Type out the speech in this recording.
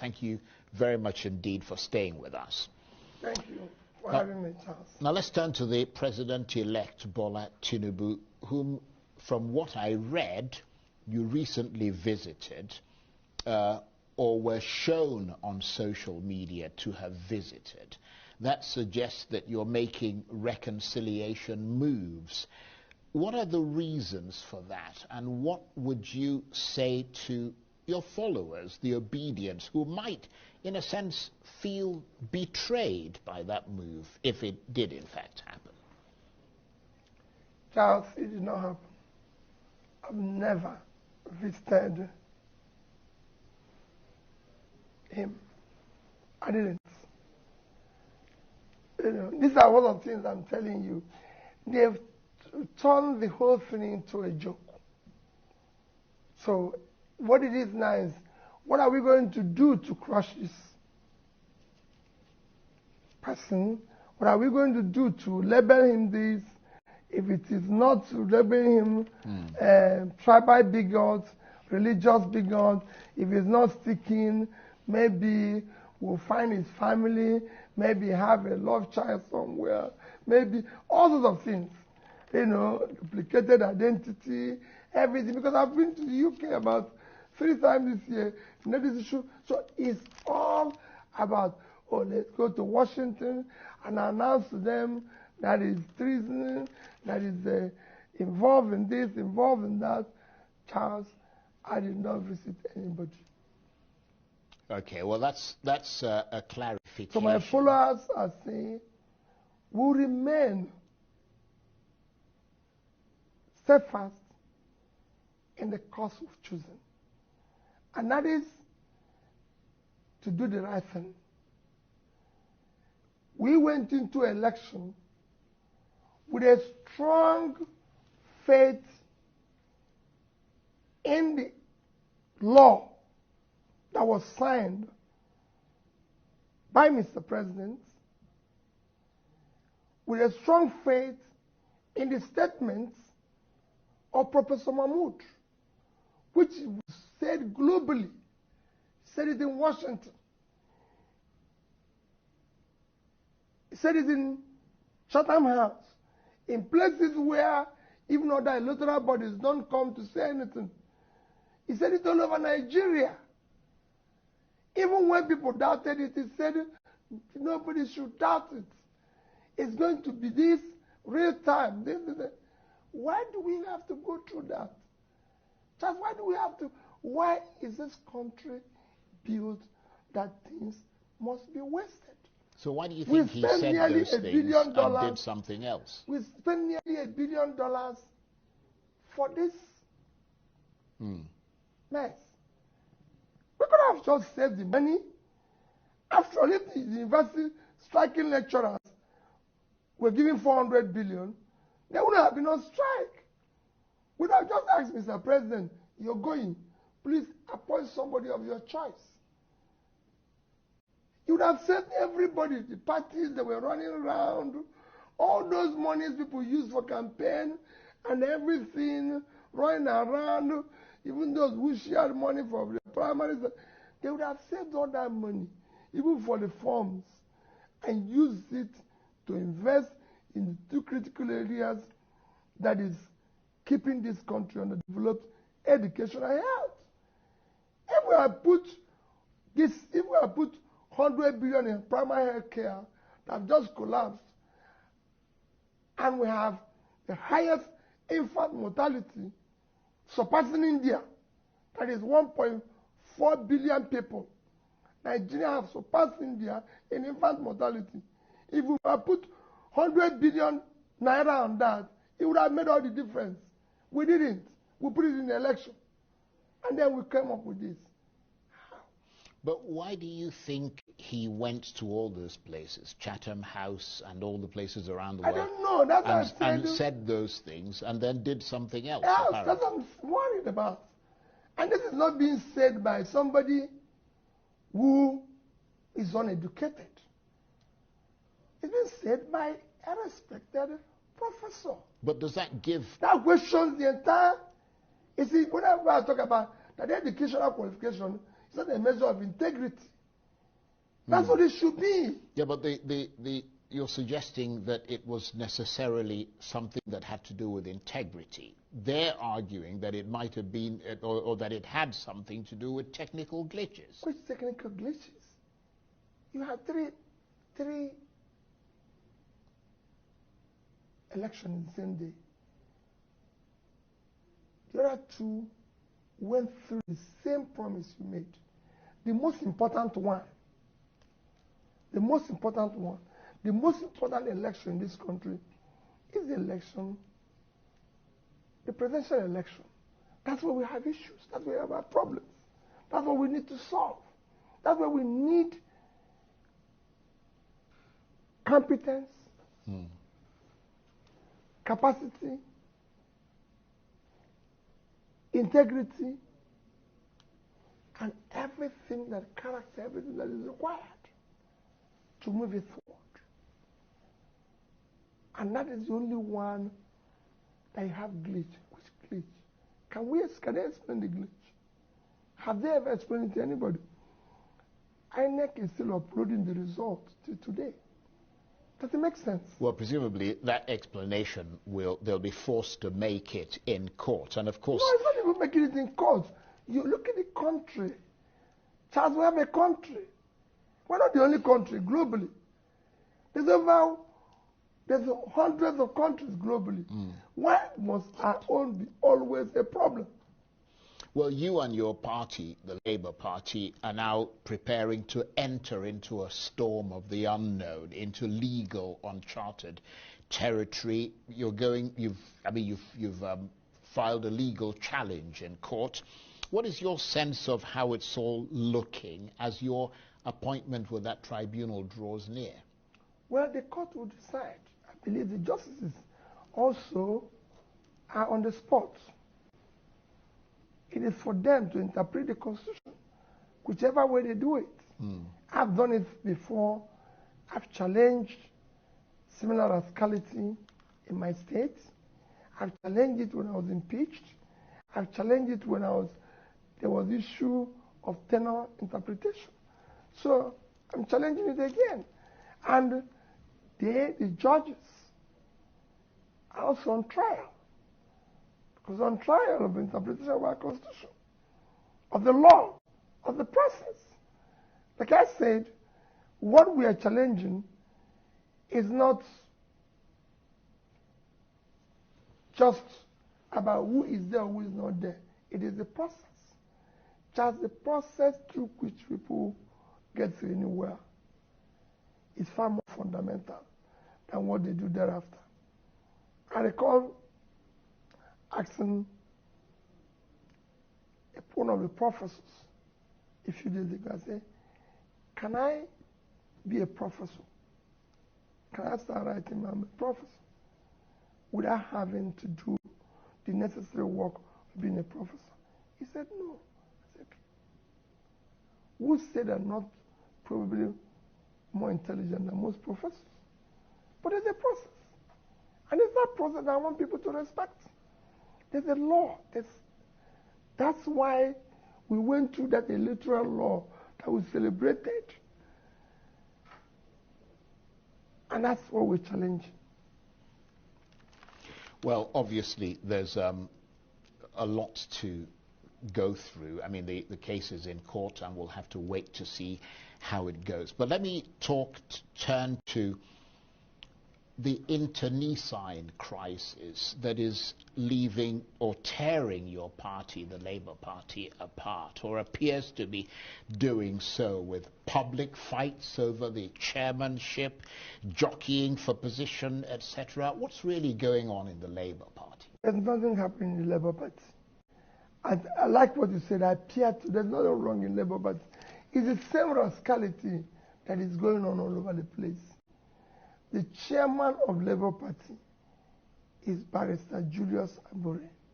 Thank you very much indeed for staying with us. Thank you for having me, Charles. Now let's turn to the President-elect Bola Tinubu, whom, from what I read, you recently visited or were shown on social media to have visited. That suggests that you're making reconciliation moves. What are the reasons for that, and what would you say to your followers, the obedience, who might, in a sense, feel betrayed by that move, if it did in fact happen? Charles, it did not happen. I've never visited him. I didn't. These are one of the things I'm telling you. They've turned the whole thing into a joke. So what it is now is, what are we going to do to crush this person? What are we going to do to label him this? If it is not to label him tribal bigot, religious bigot, if it's not sticking, maybe we'll find his family, maybe have a love child somewhere, maybe all sorts of things. Duplicated identity, everything. Because I've been to the UK about 3 times this year, this issue. So it's all about, let's go to Washington and announce to them that is treason, that is involved in this, involved in that. Charles, I did not visit anybody. Okay, well that's a clarification. So my followers are saying, will remain steadfast in the course we've chosen. And that is to do the right thing. We went into election with a strong faith in the law that was signed by Mr. President, with a strong faith in the statements of Professor Mahmoud, which said globally, said it in Washington, said it in Chatham House, in places where even other electoral bodies don't come to say anything. He said it all over Nigeria. Even when people doubted it, he said nobody should doubt it. It's going to be this real time. This. Why do we have to go through that? Just why do we have to? Why is this country built that things must be wasted? So why do you think he said those things and did something else? We spent nearly $1 billion for this mess. We could have just saved the money. After all, if the university striking lecturers were giving 400 billion, they wouldn't have been on strike. We'd have just asked Mr. President, you're going, please appoint somebody of your choice. You would have saved everybody, the parties that were running around, all those monies people use for campaign and everything, running around, even those who shared money for the primaries, they would have saved all that money, even for the forms, and used it to invest in the 2 critical areas that is keeping this country underdeveloped: education and health. If we have put 100 billion in primary health care that have just collapsed, and we have the highest infant mortality, surpassing India, that is 1.4 billion people. Nigeria have surpassed India in infant mortality. If we have put 100 billion naira on that, it would have made all the difference. We didn't. We put it in the election. And then we came up with this. But why do you think he went to all those places, Chatham House and all the places around the world? I don't know. That's and said those things and then did something else. Yes, that's what I'm worried about. And this is not being said by somebody who is uneducated. It's been said by a respected professor. But does that give... That questions the entire... You see, whenever I talk about that educational qualification, It's not a measure of integrity. That's what it should be. Yeah, but you're suggesting that it was necessarily something that had to do with integrity. They're arguing that it might have been, or that it had something to do with technical glitches. Which technical glitches? You had three elections the same day. The other two went through the same promise you made. The most important one, the most important election in this country is the election, the presidential election. That's where we have issues. That's where we have our problems. That's what we need to solve. That's where we need competence, capacity, integrity, and everything that character, everything that is required to move it forward. And that is the only one that you have glitch. Which glitch? Can they explain the glitch? Have they ever explained it to anybody? INEC is still uploading the results till today. Does it make sense? Well, presumably that explanation they'll be forced to make it in court, and of course. No, it's not even making it in court. You look at the country. Charles, we have a country. We're not the only country globally. There's hundreds of countries globally. Why must our own be always a problem? Well, you and your party, the Labour Party, are now preparing to enter into a storm of the unknown, into legal, uncharted territory. You've filed a legal challenge in court. What is your sense of how it's all looking as your appointment with that tribunal draws near? Well, the court will decide. I believe the justices also are on the spot. It is for them to interpret the Constitution, whichever way they do it. I've done it before. I've challenged similar rascality in my state. I've challenged it when I was impeached. I've challenged it when there was issue of tenor interpretation. So I'm challenging it again. And the judges are also on trial. Because on trial of interpretation of our Constitution, of the law, of the process. Like I said, what we are challenging is not just about who is there or who is not there. It is the process. Just the process through which people get to anywhere is far more fundamental than what they do thereafter. I recall asking one of the professors a few days ago, I said, can I be a professor? Can I start writing I'm a professor without having to do the necessary work of being a professor? He said, no. I said, okay. Who said I'm not probably more intelligent than most professors? But there's a process. And it's that process that I want people to respect. There's a law. That's why we went through that electoral law that we celebrated. And that's what we're challenging. Well, obviously, there's a lot to go through. I mean, the case is in court, and we'll have to wait to see how it goes. But let me turn to the internecine crisis that is leaving or tearing your party, the Labour Party, apart, or appears to be doing so, with public fights over the chairmanship, jockeying for position, etc. What's really going on in the Labour Party? There's nothing happening in the Labour Party. I like what you said. There's nothing wrong in Labour Party. It's the same rascality that is going on all over the place. The chairman of Labour Party is Barrister Julius Abure.